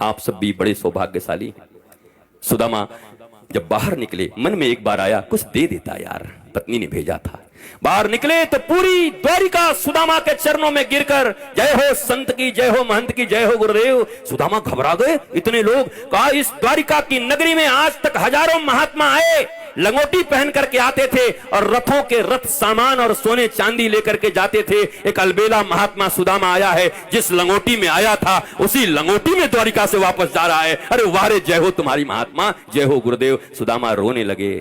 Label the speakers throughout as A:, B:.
A: आप सब भी बड़े सौभाग्यशाली। सुदामा जब बाहर निकले, मन में एक बार आया कुछ दे देता यार, पत्नी ने भेजा था। बाहर निकले तो पूरी द्वारिका सुदामा के चरणों में गिरकर जय हो संत की, जय हो महंत की, जय हो गुरुदेव। सुदामा घबरा गए, इतने लोग। कहा इस द्वारिका की नगरी में आज तक हजारों महात्मा आए, लंगोटी पहन करके आते थे और रथों के रथ सामान और सोने चांदी लेकर के जाते थे। एक अलबेला महात्मा सुदामा आया है, जिस लंगोटी में आया था उसी लंगोटी में द्वारिका से वापस जा रहा है। अरे वाह रे, जय हो तुम्हारी महात्मा, जय हो गुरुदेव। सुदामा रोने लगे,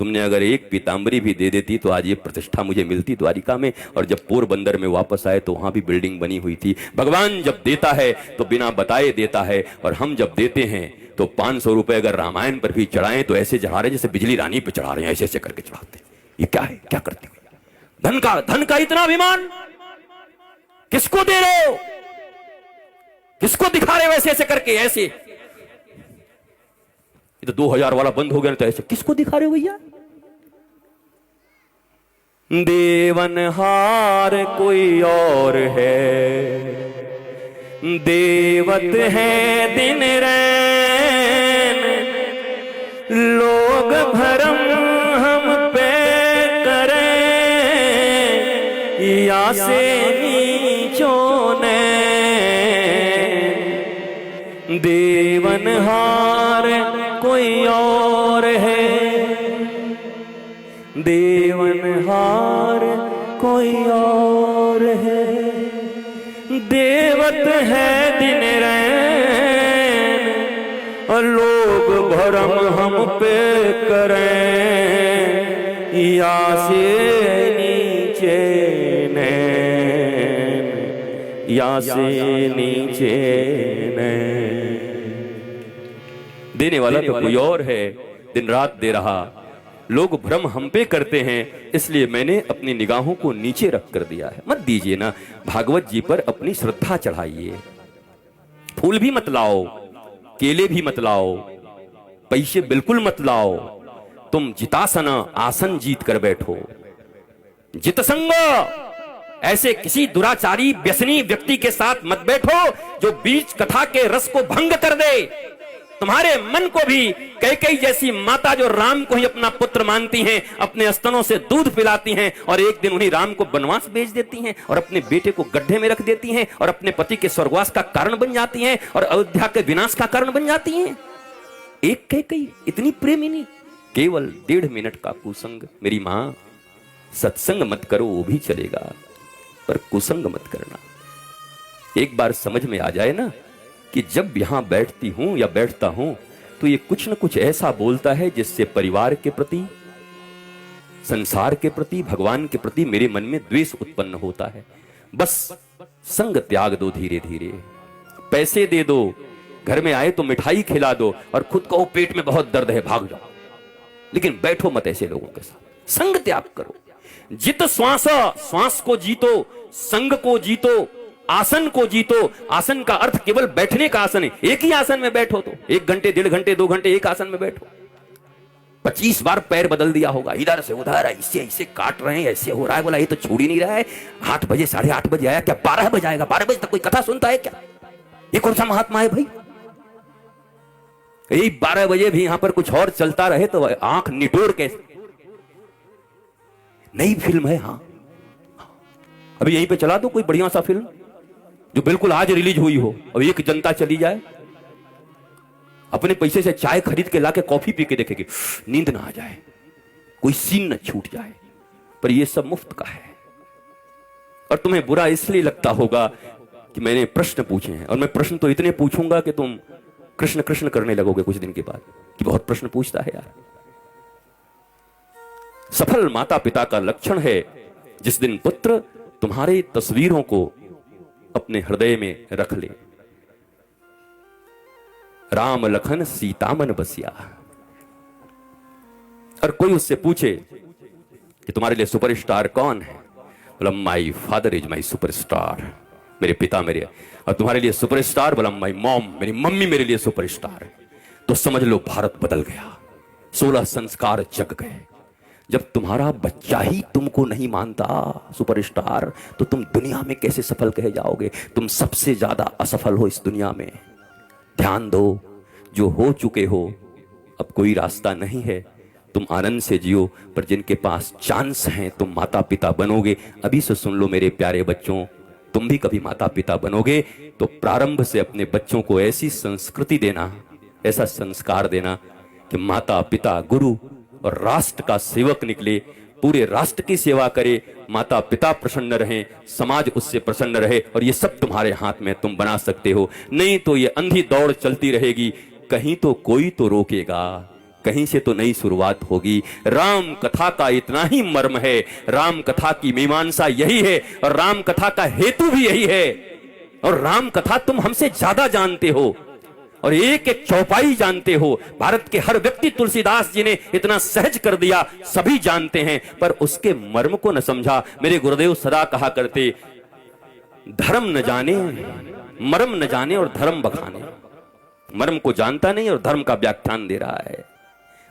A: तुमने अगर एक पीतांबरी भी दे देती तो आज ये प्रतिष्ठा मुझे मिलती द्वारिका में। और जब पोरबंदर में वापस आए तो वहां भी बिल्डिंग बनी हुई थी। भगवान जब देता है तो बिना बताए देता है, और हम जब देते हैं तो 500 रुपए अगर रामायण पर भी चढ़ाएं तो ऐसे चढ़ा रहे जैसे बिजली रानी पे चढ़ा रहे हैं, ऐसे ऐसे करके चढ़ाते हैं। ये क्या है, क्या करते हो? धन का इतना अभिमान किसको दे रहे हो? किसको दिखा रहे हो ऐसे ऐसे करके? ऐसे ये तो 2000 वाला बंद हो गया, तो ऐसे किसको दिखा रहे हो भैया? देवनहार कोई और है, देवत है दिन रैन, लोग भरम हम पे करें या से नीचों ने। देवनहार कोई और है, देवनहार कोई और है, देवत है दिन रैन, और लोग भरम हम पे करें या से नीचे नैन, या से नीचे नैन। देने वाला तो कोई और है, दिन रात दे रहा, लोग भ्रम हम पे करते हैं, इसलिए मैंने अपनी निगाहों को नीचे रख कर दिया है। मत दीजिए ना, भागवत जी पर अपनी श्रद्धा चढ़ाइए। फूल भी मत लाओ, केले भी मत लाओ, पैसे बिल्कुल मत लाओ। तुम जितासन आसन जीत कर बैठो। जितसंग, ऐसे किसी दुराचारी व्यसनी व्यक्ति के साथ मत बैठो जो बीच कथा के रस को भंग कर दे। तुम्हारे मन को भी कैकेयी जैसी माता जो राम को ही अपना पुत्र मानती हैं, अपने स्तनों से दूध पिलाती हैं, और एक दिन उन्हीं राम को वनवास भेज देती हैं, और अपने बेटे को गड्ढे में रख देती हैं, और अपने पति के स्वर्गवास का कारण बन जाती हैं, और अयोध्या के विनाश का कारण बन जाती हैं। एक कैकेयी इतनी प्रेमिनी, केवल 1.5 मिनट का कुसंग। मेरी मां, सत्संग मत करो वो भी चलेगा, पर कुसंग मत करना। एक बार समझ में आ जाए ना कि जब यहां बैठती हूं या बैठता हूं तो ये कुछ न कुछ ऐसा बोलता है जिससे परिवार के प्रति, संसार के प्रति, भगवान के प्रति मेरे मन में द्वेष उत्पन्न होता है। बस संग त्याग दो धीरे धीरे। पैसे दे दो, घर में आए तो मिठाई खिला दो, और खुद कहो पेट में बहुत दर्द है भाग जाओ, लेकिन बैठो मत ऐसे लोगों के साथ। संग त्याग करो। जित श्वास, श्वास को जीतो, संग को जीतो, आसन को जीतो। आसन का अर्थ केवल बैठने का आसन है। एक ही आसन में बैठो तो 1 घंटे, 1.5 घंटे, 2 घंटे एक आसन में बैठो। 25 बार पैर बदल दिया होगा, इधर से उधर, इससे ऐसे काट रहे हैं, ऐसे हो रहा है। बोला ये तो छूट ही नहीं रहा है। 8 बजे, 8:30 बजे आया क्या? 12 बजे आएगा? 12 बजे तक कोई कथा सुनता है क्या? ये कौन सा महात्मा है भाई? यही 12 बजे भी यहां पर कुछ और चलता रहे तो आंख निटोर के। नई फिल्म है, हाँ अभी यहीं पे चला दो कोई बढ़िया सा फिल्म जो बिल्कुल आज रिलीज हुई हो, अब एक जनता चली जाए, अपने पैसे से चाय खरीद के लाके कॉफी पी के देखेगी, नींद ना आ जाए, कोई सीन न छूट जाए। पर ये सब मुफ्त का है। और तुम्हें बुरा इसलिए लगता होगा कि मैंने प्रश्न पूछे हैं, और मैं प्रश्न तो इतने पूछूंगा कि तुम कृष्ण कृष्ण करने लगोगे कुछ दिन के बाद कि बहुत प्रश्न पूछता है यार। सफल माता पिता का लक्षण है जिस दिन पुत्र तुम्हारी तस्वीरों को अपने हृदय में रख ले। राम लखन सीता मन बसिया। और कोई उससे पूछे कि तुम्हारे लिए सुपरस्टार कौन है? बोला my father is my superstar, मेरे पिता मेरे। और तुम्हारे लिए सुपरस्टार? बोला माई मॉम, मेरी मम्मी मेरे लिए सुपरस्टार है। तो समझ लो भारत बदल गया, 16 संस्कार जग गए। जब तुम्हारा बच्चा ही तुमको नहीं मानता सुपरस्टार, तो तुम दुनिया में कैसे सफल कहे जाओगे? तुम सबसे ज्यादा असफल हो इस दुनिया में। ध्यान दो, जो हो चुके हो अब कोई रास्ता नहीं है, तुम आनंद से जियो। पर जिनके पास चांस हैं तुम माता पिता बनोगे। अभी से सुन लो मेरे प्यारे बच्चों, तुम भी कभी माता पिता बनोगे तो प्रारंभ से अपने बच्चों को ऐसी संस्कृति देना, ऐसा संस्कार देना कि माता पिता गुरु और राष्ट्र का सेवक निकले, पूरे राष्ट्र की सेवा करे, माता पिता प्रसन्न रहें, समाज उससे प्रसन्न रहे। और ये सब तुम्हारे हाथ में, तुम बना सकते हो। नहीं तो ये अंधी दौड़ चलती रहेगी, कहीं तो कोई तो रोकेगा, कहीं से तो नई शुरुआत होगी। राम कथा का इतना ही मर्म है, राम कथा की मीमांसा यही है और राम कथा का हेतु भी यही है। और राम कथा तुम हमसे ज्यादा जानते हो और एक एक चौपाई जानते हो। भारत के हर व्यक्ति तुलसीदास जी ने इतना सहज कर दिया, सभी जानते हैं, पर उसके मर्म को न समझा। मेरे गुरुदेव सदा कहा करते, धर्म न जाने मर्म न जाने और धर्म बखाने। मर्म को जानता नहीं और धर्म का व्याख्यान दे रहा है।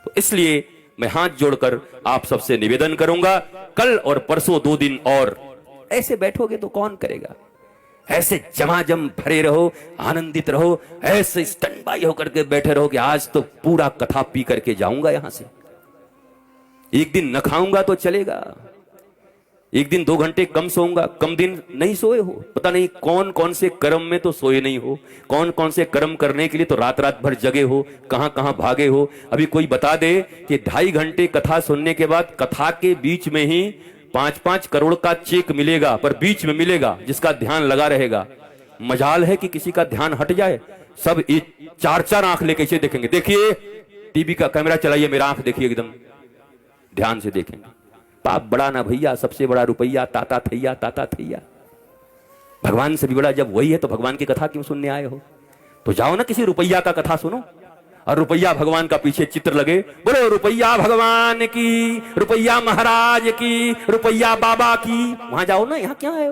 A: तो इसलिए मैं हाथ जोड़कर आप सबसे निवेदन करूंगा, कल और परसों 2 दिन और ऐसे बैठोगे तो कौन करेगा। ऐसे जमाजम भरे रहो, आनंदित रहो, ऐसे स्टैंड बाई होकर के बैठे रहो कि आज तो पूरा कथा पी करके जाऊंगा यहां से। एक दिन न खाऊंगा तो चलेगा, एक दिन 2 घंटे कम सोऊंगा, कम दिन नहीं सोए हो, पता नहीं कौन कौन से कर्म में तो सोए नहीं हो, कौन कौन से कर्म करने के लिए तो रात रात भर जगे हो, कहां कहां भागे हो। अभी कोई बता दे कि 2.5 घंटे कथा सुनने के बाद कथा के बीच में ही 5-5 करोड़ का चेक मिलेगा, पर बीच में मिलेगा जिसका ध्यान लगा रहेगा। मजाल है कि किसी का ध्यान हट जाए, सब 4-4 आंख लेके इसे देखेंगे। देखिए टीवी का कैमरा चलाइए, मेरा आंख देखिए, एकदम ध्यान से देखेंगे। पाप बड़ा ना भैया, सबसे बड़ा रुपया, ताता थैया ताता थैया। भगवान से भी बड़ा जब वही है तो भगवान की कथा क्यों सुनने आए हो। तो जाओ ना किसी रुपया का कथा सुनो, और रुपया भगवान का पीछे चित्र लगे, बोलो रुपया भगवान की, रुपया महाराज की, रुपया बाबा की, वहां जाओ ना, यहां क्या है।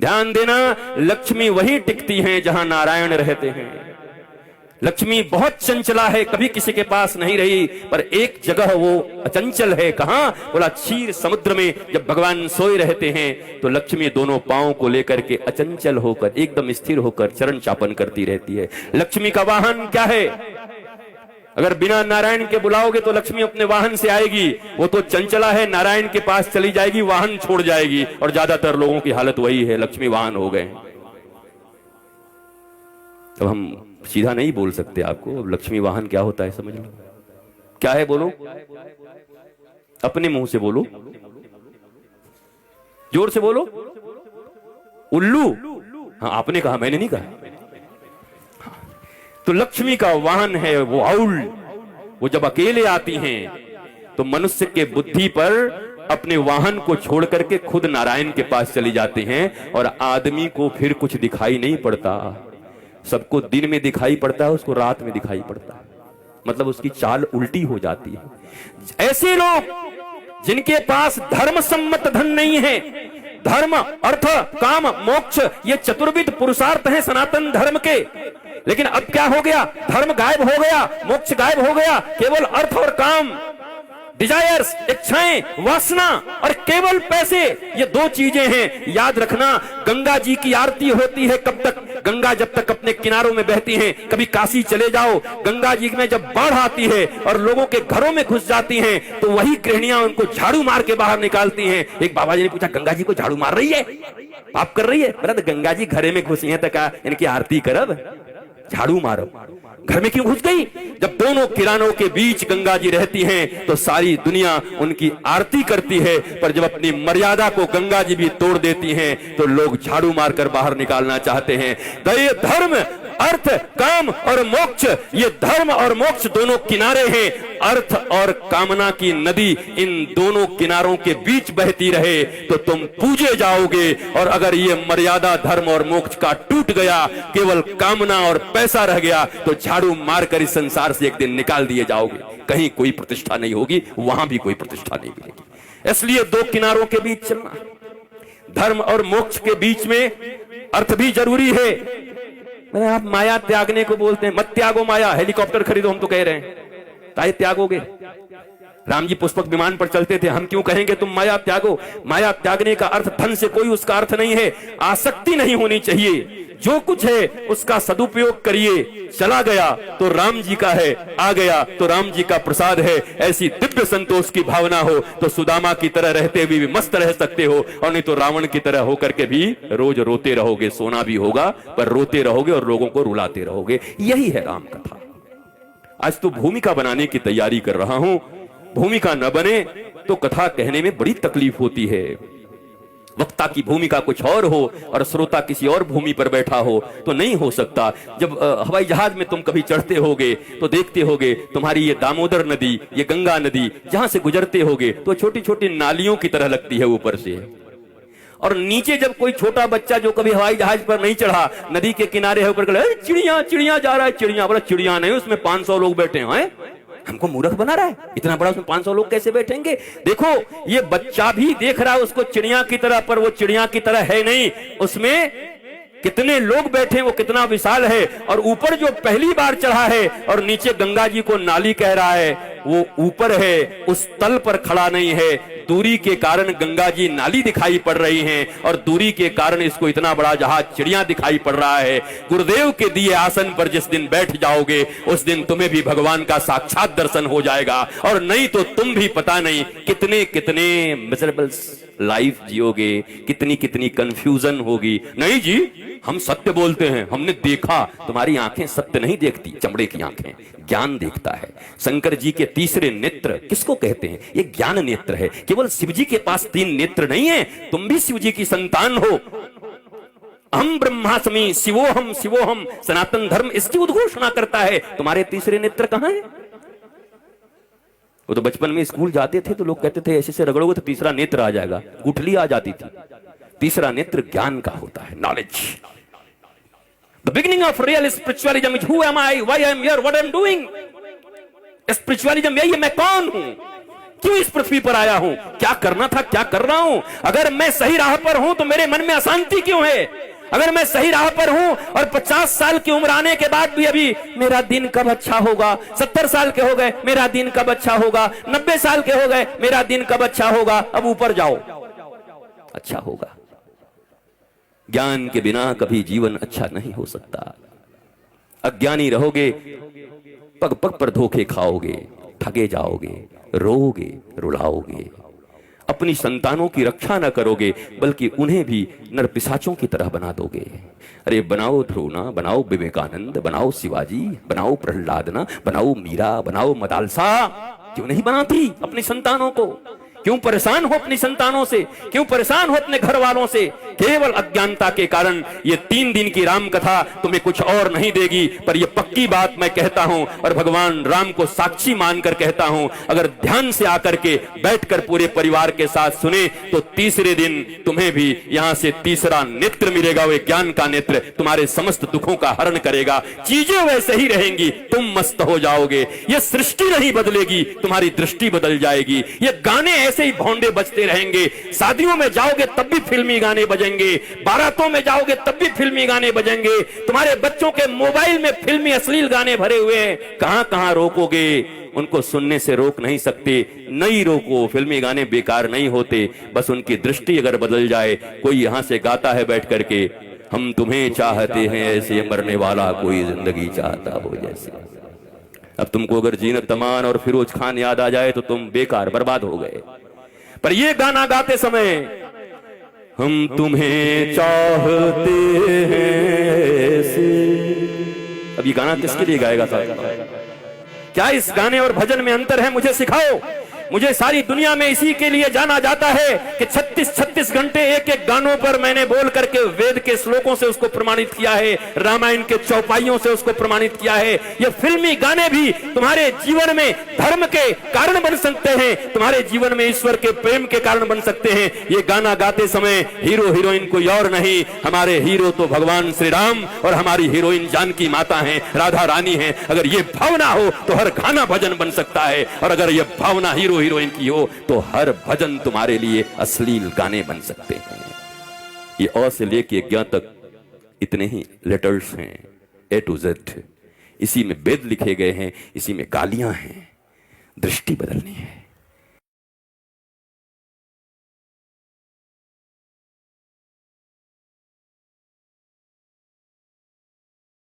A: ध्यान देना, लक्ष्मी वही टिकती हैं जहां नारायण रहते हैं। लक्ष्मी बहुत चंचला है, कभी किसी के पास नहीं रही, पर एक जगह वो अचंचल है। कहां? बोला क्षीर समुद्र में जब भगवान सोए रहते हैं तो लक्ष्मी दोनों पांवों को लेकर के अचंचल होकर एकदम स्थिर होकर चरण चापन करती रहती है। लक्ष्मी का वाहन क्या है? अगर बिना नारायण के बुलाओगे तो लक्ष्मी अपने वाहन से आएगी, वो तो चंचला है, नारायण के पास चली जाएगी, वाहन छोड़ जाएगी। और ज्यादातर लोगों की हालत वही है, लक्ष्मी वाहन हो गए। तो हम सीधा नहीं बोल सकते आपको, अब लक्ष्मी वाहन क्या होता है समझ लो। क्या है बोलो, अपने मुंह से बोलो, जोर से बोलो। उल्लू। हाँ आपने कहा, मैंने नहीं कहा। तो लक्ष्मी का वाहन है वो आउल। वो जब अकेले आती हैं तो मनुष्य के बुद्धि पर अपने वाहन को छोड़ करके खुद नारायण के पास चली जाते हैं, और आदमी को फिर कुछ दिखाई नहीं पड़ता। सबको दिन में दिखाई पड़ता है, उसको रात में दिखाई पड़ता है, मतलब उसकी चाल उल्टी हो जाती है। ऐसे लोग जिनके पास धर्म सम्मत धन नहीं है, धर्म अर्थ काम मोक्ष ये चतुर्विध पुरुषार्थ हैं सनातन धर्म के, लेकिन अब क्या हो गया, धर्म गायब हो गया, मोक्ष गायब हो गया, केवल अर्थ और काम, डिजायर्स, इच्छाएं, वासना और केवल पैसे, ये 2 चीजें हैं। याद रखना, गंगा जी की आरती होती है कब तक? गंगा जब तक अपने किनारों में बहती हैं। कभी काशी चले जाओ, गंगा जी में जब बाढ़ आती है और लोगों के घरों में घुस जाती हैं तो वही गृहणियां उनको झाड़ू मार के बाहर निकालती हैं। एक बाबा जी ने पूछा, गंगा जी को झाड़ू मार रही है, पाप कर रही है? बोला तो गंगा जी घरे में घुसी हैं तो क्या इनकी आरती करब, झाड़ू मारो। घर में क्यों घुस गई? जब दोनों किरानों के बीच गंगा जी रहती हैं तो सारी दुनिया उनकी आरती करती है, पर जब अपनी मर्यादा को गंगा जी भी तोड़ देती हैं तो लोग झाड़ू मारकर बाहर निकालना चाहते हैं। तो ये धर्म, अर्थ, काम और मोक्ष, ये धर्म और मोक्ष दोनों किनारे हैं। अर्थ और कामना की नदी इन दोनों किनारों के बीच बहती रहे तो तुम पूजे जाओगे, और अगर ये मर्यादा धर्म और मोक्ष का टूट गया, केवल कामना और पैसा रह गया, तो झाड़ू मारकर इस संसार से एक दिन निकाल दिए जाओगे। कहीं कोई प्रतिष्ठा नहीं होगी, वहां भी कोई प्रतिष्ठा नहीं मिलेगी। इसलिए 2 किनारों के बीच चलना, धर्म और मोक्ष के बीच में अर्थ भी जरूरी है। आप माया त्यागने को बोलते हैं, मत त्यागो माया, हेलीकॉप्टर खरीदो हम तो कह रहे हैं, ताए त्यागोगे। राम जी पुष्पक विमान पर चलते थे, हम क्यों कहेंगे तुम माया त्यागो? माया त्यागने का अर्थ धन से कोई उसका अर्थ नहीं है, आसक्ति नहीं होनी चाहिए। जो कुछ है उसका सदुपयोग करिए। चला गया तो राम जी का है, आ गया तो राम जी का प्रसाद है। ऐसी दिव्य संतोष की भावना हो तो सुदामा की तरह रहते हुए भी मस्त रह सकते हो, और नहीं तो रावण की तरह होकर के भी रोज रोते रहोगे। सोना भी होगा पर रोते रहोगे और लोगों को रुलाते रहोगे। यही है राम कथा। आज तो भूमिका बनाने की तैयारी कर रहा हूं। भूमिका न बने तो कथा कहने में बड़ी तकलीफ होती है। वक्ता की भूमिका कुछ और हो और श्रोता किसी और भूमि पर बैठा हो तो नहीं हो सकता। जब हवाई जहाज में तुम कभी चढ़ते होगे तो देखते होगे तुम्हारी ये दामोदर नदी, ये गंगा नदी जहां से गुजरते होगे तो छोटी छोटी नालियों की तरह लगती है ऊपर से, और नीचे जब कोई छोटा बच्चा जो कभी हवाई जहाज पर नहीं चढ़ा नदी के किनारे है ऊपर चिड़िया चिड़िया जा रहा है, चिड़िया बोला चिड़िया नहीं उसमें 500 लोग बैठे हैं, हमको मूर्ख बना रहा है, इतना बड़ा उसमें 500 लोग कैसे बैठेंगे। देखो ये बच्चा भी देख रहा है उसको चिड़िया की तरह, पर वो चिड़िया की तरह है नहीं, उसमें कितने लोग बैठे वो कितना विशाल है। और ऊपर जो पहली बार चढ़ा है और नीचे गंगा जी को नाली कह रहा है, वो ऊपर है उस तल पर खड़ा नहीं है। दूरी के कारण गंगा जी नाली दिखाई पड़ रही हैं और दूरी के कारण इसको इतना बड़ा जहाज चिड़िया दिखाई पड़ रहा है। गुरुदेव के दिए आसन पर जिस दिन बैठ जाओगे उस दिन तुम्हें भी भगवान का साक्षात दर्शन हो जाएगा, और नहीं तो तुम भी पता नहीं कितने कितने मिजरेबल लाइफ जियोगे, कितनी कितनी कंफ्यूजन होगी। नहीं जी हम सत्य बोलते हैं, हमने देखा। तुम्हारी आंखें सत्य नहीं देखती, चमड़े की आंखें ज्ञान देखता है। शंकर जी के तीसरे नेत्र किसको कहते हैं? ये ज्ञान नेत्र है। केवल शिव जी के पास 3 नेत्र नहीं है, तुम भी शिव जी की संतान हो। हम ब्रह्मास्मि शिवोहम शिवोहम, सनातन धर्म इसकी उद्घोषणा करता है। तुम्हारे तीसरे नेत्र कहां है? वो तो बचपन में स्कूल जाते थे तो लोग कहते थे ऐसे से रगड़ोगे तो तीसरा नेत्र आ जाएगा, गुठली आ जाती थी। तीसरा नेत्र ज्ञान का होता है, knowledge. The beginning of real spiritualism is who am I, why I am here, what I am doing। Spiritualism यही है, मैं कौन हूं, क्यों इस पृथ्वी पर आया हूं, क्या करना था, क्या कर रहा हूं। अगर मैं सही राह पर हूं तो मेरे मन में अशांति क्यों है? अगर मैं सही राह पर हूं और 50 साल की उम्र आने के बाद भी अभी मेरा दिन कब अच्छा होगा, 70 साल के हो गए मेरा दिन कब अच्छा होगा, 90 साल के हो गए मेरा दिन कब अच्छा होगा, अब ऊपर जाओ अच्छा होगा। ज्ञान के बिना कभी जीवन अच्छा नहीं हो सकता। अज्ञानी रहोगे, पग पग पर धोखे खाओगे, ठगे जाओगे, रोओगे, रुलाओगे, अपनी संतानों की रक्षा न करोगे बल्कि उन्हें भी नरपिशाचों की तरह बना दोगे। अरे बनाओ ध्रुवना, बनाओ विवेकानंद, बनाओ शिवाजी, बनाओ प्रहलाद, बनाओ मीरा, बनाओ मदालसा, क्यों नहीं बनाती अपनी संतानों को? क्यों परेशान हो अपनी संतानों से, क्यों परेशान हो अपने घर वालों से? केवल अज्ञानता के कारण ये 3 दिन की राम कथा तुम्हें कुछ और नहीं देगी। पर ये पक्की बात मैं कहता हूं और भगवान राम को साक्षी मानकर कहता हूं, अगर ध्यान से आकर के बैठकर पूरे परिवार के साथ सुने तो तीसरे दिन तुम्हें भी यहां से तीसरा नेत्र मिलेगा। वे ज्ञान का नेत्र तुम्हारे समस्त दुखों का हरण करेगा। चीजें वैसे ही रहेंगी, तुम मस्त हो जाओगे। ये सृष्टि नहीं बदलेगी, तुम्हारी दृष्टि बदल जाएगी। ये गाने ऐसे ही भौंडे बजते रहेंगे। शादियों में जाओगे तब भी फिल्मी गाने बजेंगे, बारातों में जाओगे तब भी फिल्मी गाने बजेंगे। तुम्हारे बच्चों के मोबाइल में फिल्मी अश्लील गाने भरे हुए हैं, कहां कहां रोकोगे? उनको सुनने से रोक नहीं सकते, नहीं रोको। फिल्मी गाने बेकार नहीं होते, बस उनकी दृष्टि अगर बदल जाए। कोई यहां से गाता है बैठ करके, हम तुम्हें चाहते हैं ऐसे, मरने वाला कोई जिंदगी चाहता हो जैसे। अब तुमको अगर जीनत तमान और फिरोज खान याद आ जाए तो तुम बेकार बर्बाद हो गए। पर ये गाना गाते समय हम तुम्हें चाहते हैं ऐसे, अब ये गाना किसके लिए गाएगा साहब? क्या इस गाने और भजन में अंतर है? मुझे सिखाओ। मुझे सारी दुनिया में इसी के लिए जाना जाता है कि 36-36 घंटे एक एक गानों पर मैंने बोल करके वेद के श्लोकों से उसको प्रमाणित किया है, रामायण के चौपाइयों से उसको प्रमाणित किया है। ये फिल्मी गाने भी तुम्हारे जीवन में धर्म के कारण बन सकते हैं, तुम्हारे जीवन में ईश्वर के प्रेम के कारण बन सकते हैं। ये गाना गाते समय हीरो हीरोइन कोई और नहीं, हमारे हीरो तो भगवान श्री राम और हमारी हीरोइन जानकी माता है, राधा रानी है। अगर ये भावना हो तो हर गाना भजन बन सकता है, और अगर ये भावना हीरो हीरोइन की हो तो हर भजन तुम्हारे लिए अश्लील गाने बन सकते हैं। ये अ से लेके ज्ञ तक इतने ही लेटर्स हैं, A to Z। इसी में वेद लिखे गए हैं, इसी में गालियां हैं। दृष्टि बदलनी है।